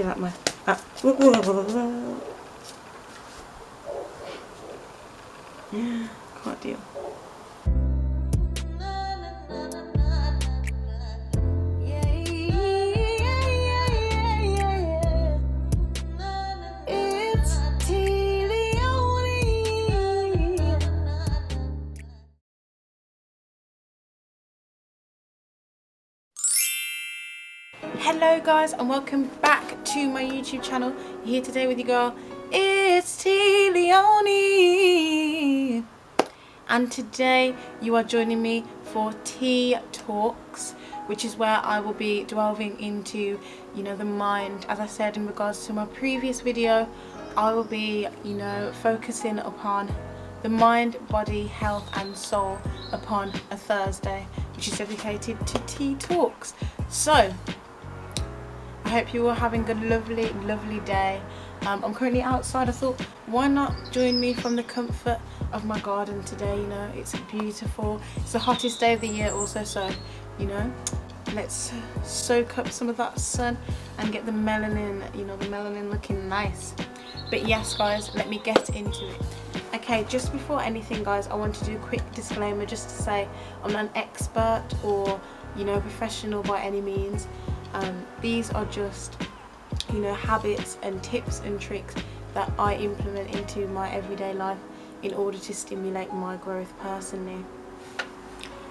like my can't deal. It's TeèLeonie. Hello guys, and welcome back to my YouTube channel. Here today with you girl, it's TeèLeonie, and today you are joining me for TeèTalks, which is where I will be delving into, the mind. As I said in regards to my previous video, I will be, focusing upon the mind, body, health and soul upon a Thursday, which is dedicated to TeèTalks. So I hope you are having a lovely day. I'm currently outside. I thought, why not join me from the comfort of my garden today? It's beautiful. It's the hottest day of the year also, so let's soak up some of that sun and get the melanin, the melanin looking nice. But yes guys, let me get into it. Okay, just before anything guys, I want to do a quick disclaimer just to say I'm not an expert or professional by any means. These are just habits and tips and tricks that I implement into my everyday life in order to stimulate my growth personally.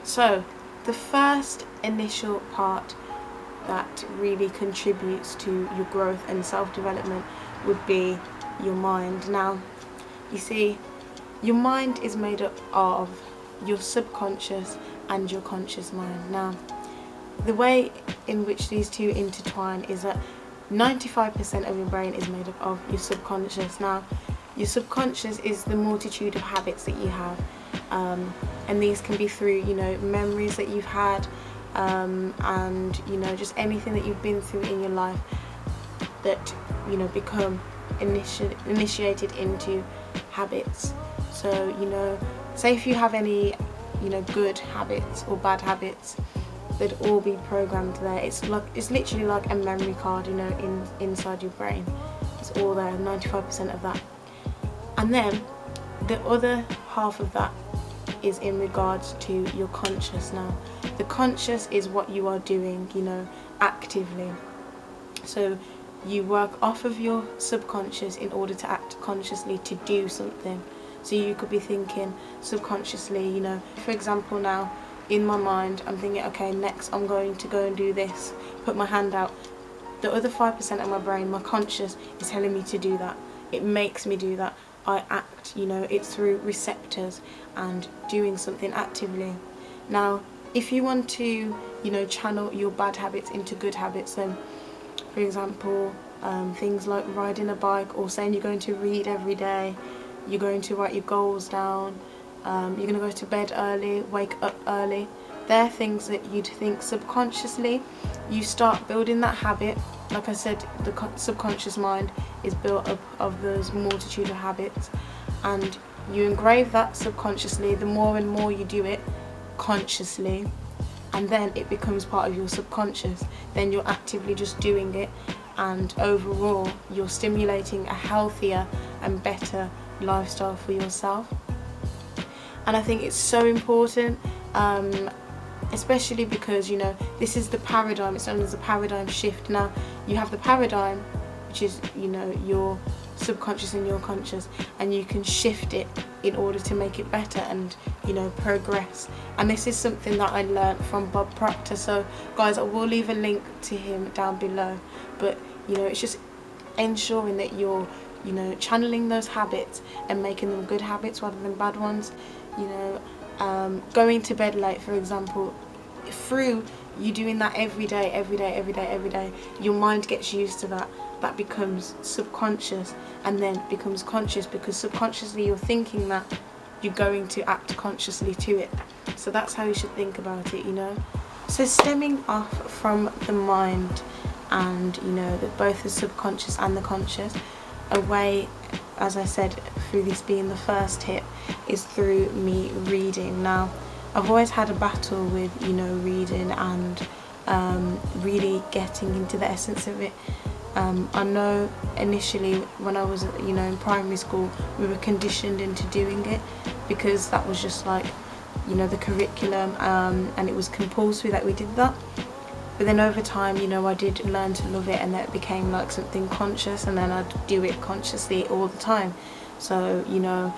So the first initial part that really contributes to your growth and self-development would be your mind. Now you see, your mind is made up of your subconscious and your conscious mind. Now the way in which these two intertwine is that 95% of your brain is made up of your subconscious. Now your subconscious is the multitude of habits that you have, and these can be through memories that you've had, and just anything that you've been through in your life that become initiated into habits. So say if you have any good habits or bad habits, they'd all be programmed there. It's literally like a memory card, inside your brain. It's all there, 95% of that. And then the other half of that is in regards to your conscious. Now the conscious is what you are doing, actively. So you work off of your subconscious in order to act consciously to do something. So you could be thinking subconsciously, for example, now in my mind I'm thinking, okay, next I'm going to go and do this, put my hand out. The other 5% of my brain, my conscious, is telling me to do that. It makes me do that. I act, it's through receptors and doing something actively. Now if you want to channel your bad habits into good habits, then for example things like riding a bike, or saying you're going to read every day, you're going to write your goals down, you're going to go to bed early, wake up early. They're things that you'd think subconsciously. You start building that habit. Like I said, the subconscious mind is built up of those multitude of habits, and you engrave that subconsciously. The more and more you do it consciously, and then it becomes part of your subconscious, then you're actively just doing it, and overall you're stimulating a healthier and better lifestyle for yourself. And I think it's so important, especially because this is the paradigm. It's known as a paradigm shift. Now you have the paradigm, which is your subconscious and your conscious, and you can shift it in order to make it better and progress. And this is something that I learned from Bob Proctor. So guys, I will leave a link to him down below. But it's just ensuring that you're channeling those habits and making them good habits rather than bad ones. Going to bed late, for example, through you doing that every day, your mind gets used to that. That becomes subconscious and then becomes conscious, because subconsciously you're thinking that you're going to act consciously to it. So that's how you should think about it. So stemming off from the mind and both the subconscious and the conscious, a way, as I said, through this being the first tip, is through me reading. Now I've always had a battle with reading and really getting into the essence of it. I know initially when I was, you know, in primary school, we were conditioned into doing it because that was just like, you know, the curriculum, and it was compulsory that we did that. But then over time, you know, I did learn to love it, and that became like something conscious, and then I'd do it consciously all the time. So, you know,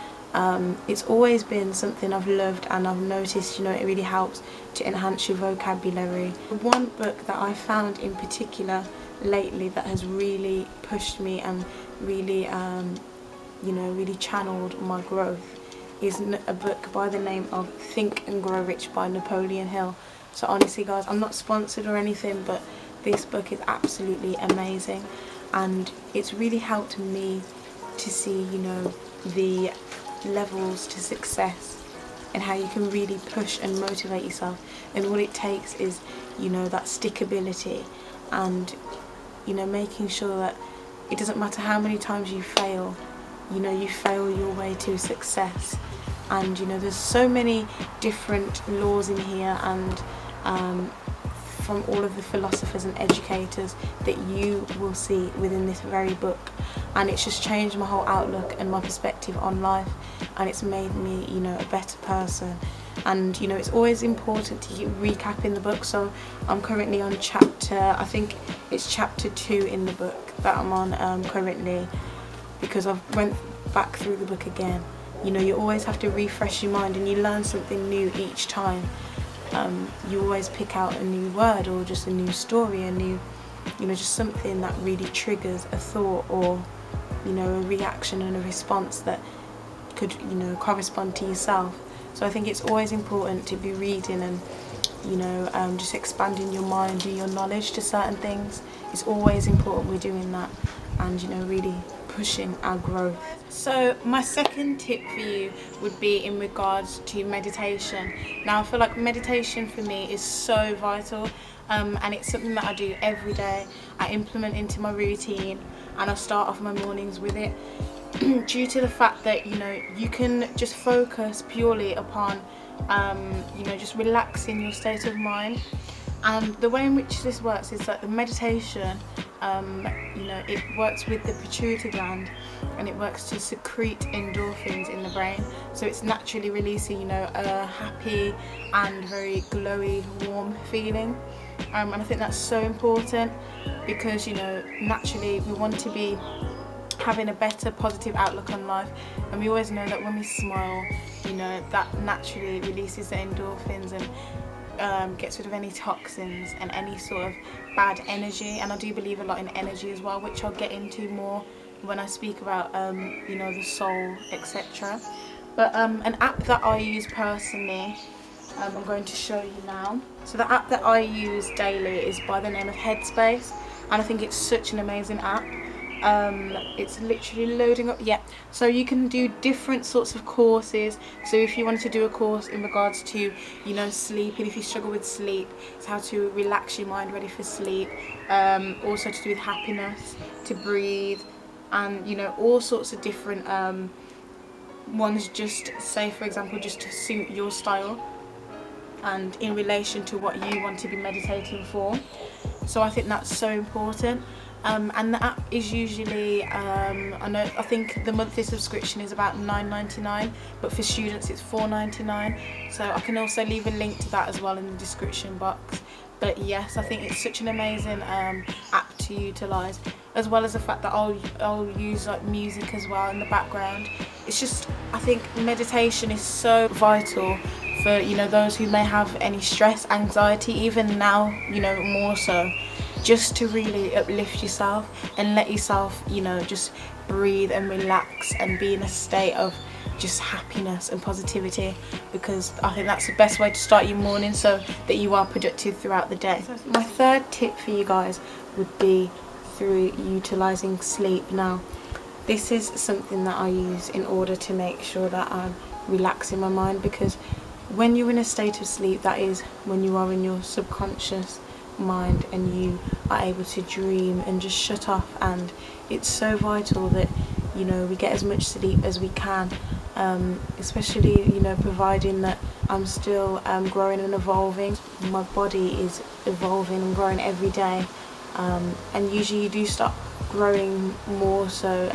it's always been something I've loved, and I've noticed, you know, it really helps to enhance your vocabulary. One book that I found in particular lately that has really pushed me and really, you know, really channeled my growth is a book by the name of Think and Grow Rich by Napoleon Hill. So honestly guys, I'm not sponsored or anything, but this book is absolutely amazing, and it's really helped me to see, you know, the levels to success and how you can really push and motivate yourself, and all it takes is, you know, that stickability, and, you know, making sure that it doesn't matter how many times you fail, you know, you fail your way to success. And you know, there's so many different laws in here, and from all of the philosophers and educators that you will see within this very book, and it's just changed my whole outlook and my perspective on life, and it's made me, you know, a better person. And you know, it's always important to keep recapping the book. So I'm currently on chapter, I think it's chapter 2 in the book that I'm on currently, because I've went back through the book again. You know, you always have to refresh your mind, and you learn something new each time. You always pick out a new word, or just a new story, a new, you know, just something that really triggers a thought, or, you know, a reaction and a response that could, you know, correspond to yourself. So I think it's always important to be reading and, you know, just expanding your mind and your knowledge to certain things. It's always important we're doing that, and, you know, really pushing our growth. So my second tip for you would be in regards to meditation. Now I feel like meditation for me is so vital, and it's something that I do every day. I implement into my routine, and I start off my mornings with it due to the fact that, you know, you can just focus purely upon, you know, just relaxing your state of mind. And the way in which this works is that the meditation, you know, it works with the pituitary gland, and it works to secrete endorphins in the brain. So it's naturally releasing, you know, a happy and very glowy, warm feeling. And I think that's so important because, you know, naturally we want to be having a better positive outlook on life, and we always know that when we smile, you know, that naturally releases the endorphins and gets rid of any toxins and any sort of bad energy. And I do believe a lot in energy as well, which I'll get into more when I speak about you know, the soul, etc. But an app that I use personally, I'm going to show you now. So the app that I use daily is by the name of Headspace, and I think it's such an amazing app. It's literally loading up. Yeah, so you can do different sorts of courses. So if you wanted to do a course in regards to, you know, sleeping, if you struggle with sleep, it's how to relax your mind ready for sleep. Also to do with happiness, to breathe, and, you know, all sorts of different ones, just say for example just to suit your style and in relation to what you want to be meditating for. So I think that's so important. And the app is usually, I think the monthly subscription is about $9.99, but for students it's $4.99. So I can also leave a link to that as well in the description box. But yes, I think it's such an amazing app to utilise, as well as the fact that I'll use like music as well in the background. It's just, I think meditation is so vital for, you know, those who may have any stress, anxiety, even now, you know, more so, just to really uplift yourself and let yourself, you know, just breathe and relax and be in a state of just happiness and positivity, because I think that's the best way to start your morning so that you are productive throughout the day. So my third tip for you guys would be through utilising sleep. Now this is something that I use in order to make sure that I'm relaxing my mind, because when you're in a state of sleep, that is when you are in your subconscious mind and you are able to dream and just shut off. And it's so vital that, you know, we get as much sleep as we can, especially, you know, providing that I'm still growing and evolving. My body is evolving and growing every day, and usually you do start growing more so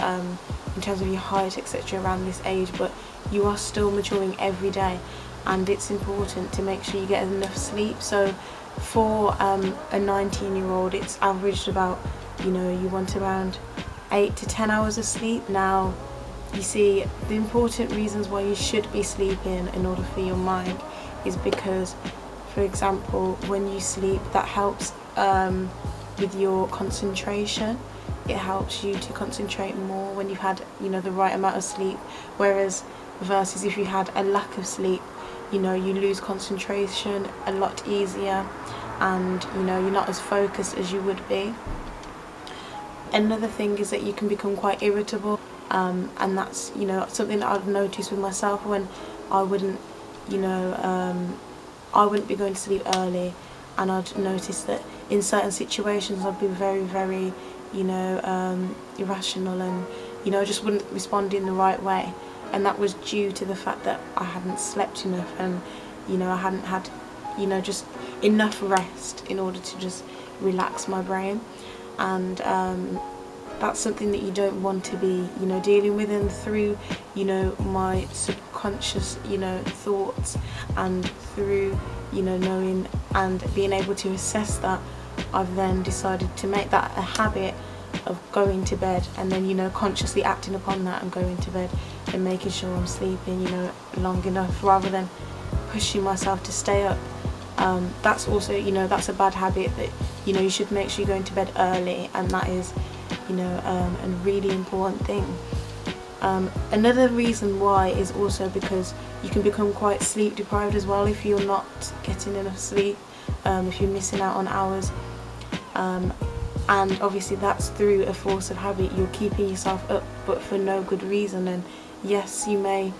in terms of your height, etc., around this age, but you are still maturing every day, and it's important to make sure you get enough sleep. So for a 19-year-old, it's averaged about, you want around 8 to 10 hours of sleep. Now, you see, the important reasons why you should be sleeping in order for your mind is because, for example, when you sleep, that helps with your concentration. It helps you to concentrate more when you've had, the right amount of sleep, whereas versus if you had a lack of sleep, you lose concentration a lot easier, and you're not as focused as you would be. Another thing is that you can become quite irritable, and that's something that I've noticed with myself when I wouldn't be going to sleep early, and I'd notice that in certain situations I'd be very, very irrational, and I just wouldn't respond in the right way, and that was due to the fact that I hadn't slept enough, and I hadn't had just enough rest in order to just relax my brain. And that's something that you don't want to be dealing with. And through my subconscious thoughts, and through knowing and being able to assess that, I've then decided to make that a habit of going to bed, and then consciously acting upon that and going to bed and making sure I'm sleeping long enough, rather than pushing myself to stay up. That's also that's a bad habit, that you should make sure you're going to bed early, and that is a really important thing. Another reason why is also because you can become quite sleep deprived as well if you're not getting enough sleep, if you're missing out on hours, and obviously that's through a force of habit. You're keeping yourself up, but for no good reason. And yes, you may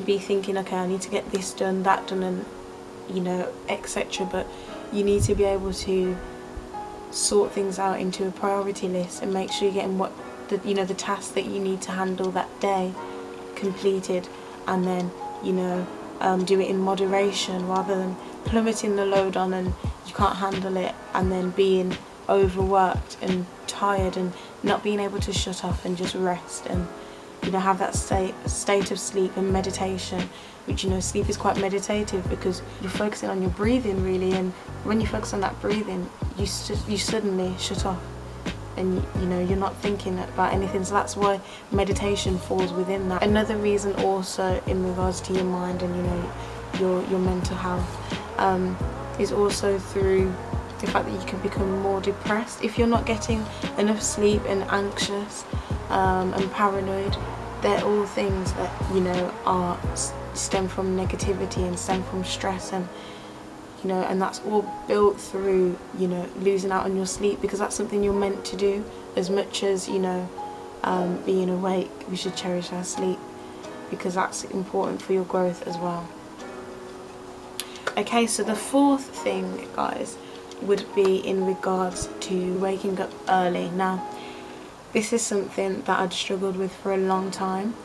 be thinking, okay, I need to get this done, that done, and etc., but you need to be able to sort things out into a priority list and make sure you're getting what the tasks that you need to handle that day completed, and then do it in moderation, rather than plummeting the load on and you can't handle it, and then being overworked and tired and not being able to shut off and just rest and have that state of sleep and meditation, which sleep is quite meditative because you're focusing on your breathing really, and when you focus on that breathing, you suddenly shut off, and you're not thinking about anything. So that's why meditation falls within that. Another reason also in regards to your mind and your mental health is also through the fact that you can become more depressed if you're not getting enough sleep, and anxious and paranoid. They're all things that are stem from negativity and stem from stress, and and that's all built through losing out on your sleep, because that's something you're meant to do. As much as being awake, we should cherish our sleep, because that's important for your growth as well. Okay, so the fourth thing, guys, would be in regards to waking up early. Now, this is something that I'd struggled with for a long time,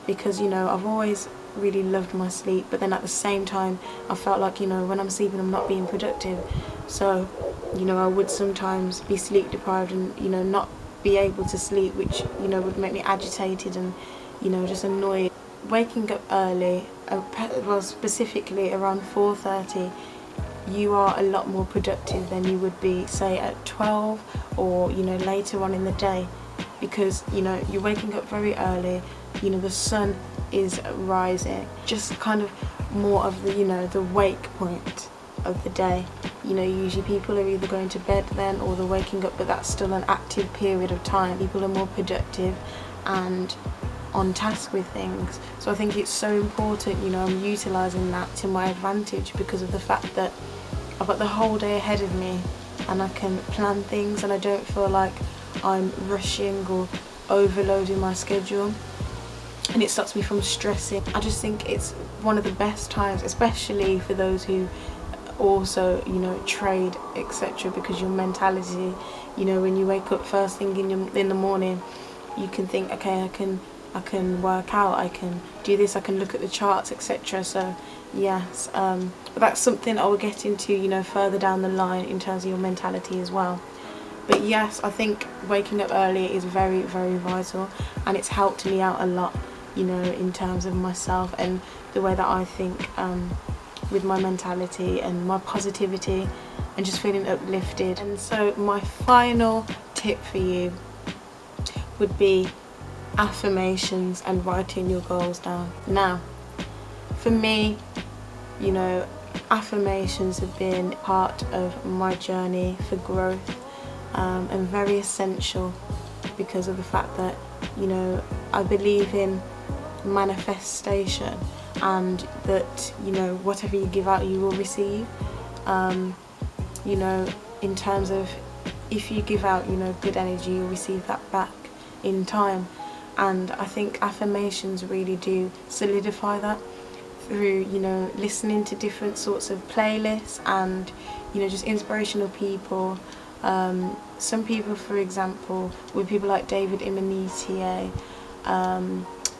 because I've always really loved my sleep, but then at the same time I felt like when I'm sleeping I'm not being productive. So I would sometimes be sleep deprived and not be able to sleep, which would make me agitated and just annoyed. Waking up early, well, specifically around 4:30, you are a lot more productive than you would be say at 12 or later on in the day, because you're waking up very early, the sun is rising, just kind of more of the the wake point of the day. Usually people are either going to bed then or they're waking up, but that's still an active period of time. People are more productive and on task with things. So I think it's so important I'm utilising that to my advantage, because of the fact that I've got the whole day ahead of me and I can plan things, and I don't feel like I'm rushing or overloading my schedule, and it stops me from stressing. I just think it's one of the best times, especially for those who also trade, etc., because your mentality, when you wake up first thing in the morning, you can think, okay, I can work out, I can do this, I can look at the charts, etc. So yes, but that's something I will get into further down the line in terms of your mentality as well. But yes, I think waking up early is very, very vital, and it's helped me out a lot, you know, in terms of myself and the way that I think, with my mentality and my positivity and just feeling uplifted. And so my final tip for you would be affirmations and writing your goals down. Now, for me, you know, affirmations have been part of my journey for growth, and very essential because of the fact that, you know, I believe in manifestation, and that, you know, whatever you give out you will receive. You know, in terms of, if you give out, you know, good energy, you'll receive that back in time. And I think affirmations really do solidify that through, you know, listening to different sorts of playlists and, you know, just inspirational people. Some people, for example, with people like David Immonetier,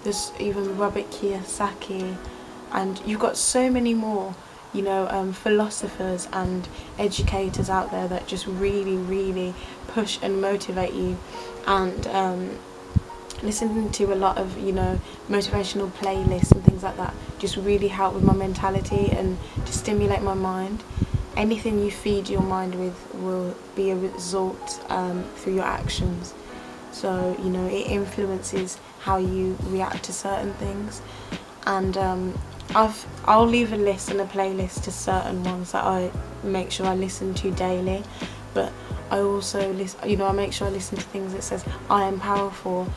there's even Robert Kiyosaki, and you've got so many more, you know, philosophers and educators out there that just really, really push and motivate you. And listening to a lot of, you know, motivational playlists and things like that just really help with my mentality and to stimulate my mind. Anything you feed your mind with will be a result through your actions. So, you know, it influences how you react to certain things. And I'll leave a list and a playlist to certain ones that I make sure I listen to daily. But I also listen, you know, I make sure I listen to things that says I am powerful,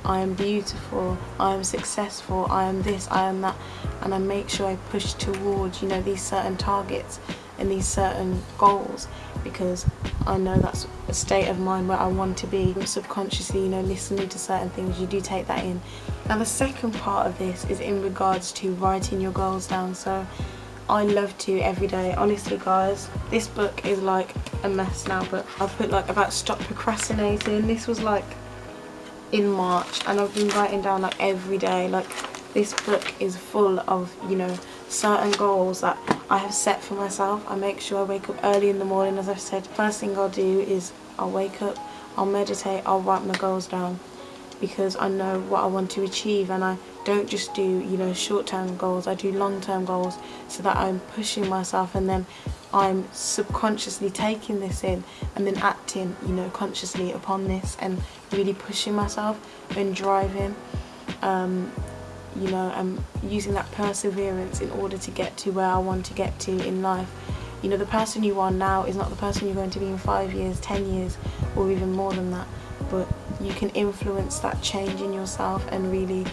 I am beautiful, I am successful, I am this, I am that. And I make sure I push towards, you know, these certain targets and these certain goals, because I know that's a state of mind where I want to be. Subconsciously, you know, listening to certain things, you do take that in. Now the second part of this is in regards to writing your goals down. So I love to every day, honestly guys, this book is like a mess now, but I've put like about stop procrastinating. This was like in March, and I've been writing down like every day. Like, this book is full of, you know, certain goals that I have set for myself. I make sure I wake up early in the morning, as I've said. First thing I'll do is I'll wake up, I'll meditate, I'll write my goals down, because I know what I want to achieve, and I don't just do, you know, short-term goals, I do long-term goals, so that I'm pushing myself, and then I'm subconsciously taking this in and then acting, you know, consciously upon this, and really pushing myself and driving, you know, and using that perseverance in order to get to where I want to get to in life. You know, the person you are now is not the person you're going to be in 5 years, 10 years, or even more than that. But you can influence that change in yourself and really,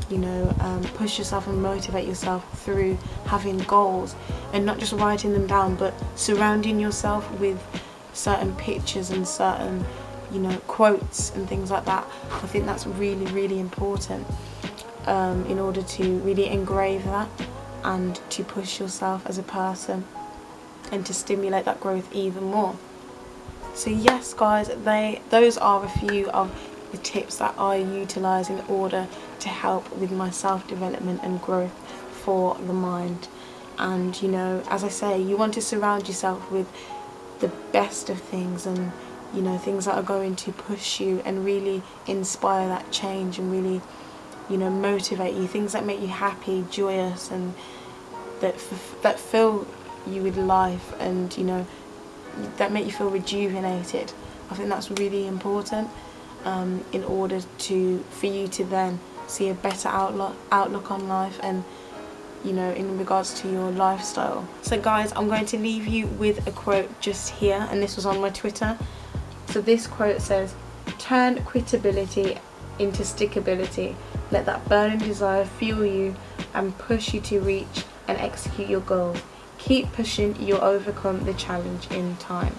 you know, push yourself and motivate yourself through having goals, and not just writing them down, but surrounding yourself with certain pictures and certain, you know, quotes and things like that. I think that's really, really important, in order to really engrave that and to push yourself as a person and to stimulate that growth even more. So yes guys, those are a few of the tips that I utilise in order to help with my self-development and growth for the mind. And, you know, as I say, you want to surround yourself with the best of things, and, you know, things that are going to push you and really inspire that change and really, you know, motivate you, things that make you happy, joyous, and that fill you with life, and, you know, that make you feel rejuvenated. I think that's really important, in order for you to then see a better outlook on life, and, you know, in regards to your lifestyle. So guys, I'm going to leave you with a quote just here, and this was on my Twitter. So this quote says, "Turn quitability into stickability. Let that burning desire fuel you and push you to reach and execute your goals. Keep pushing, you'll overcome the challenge in time."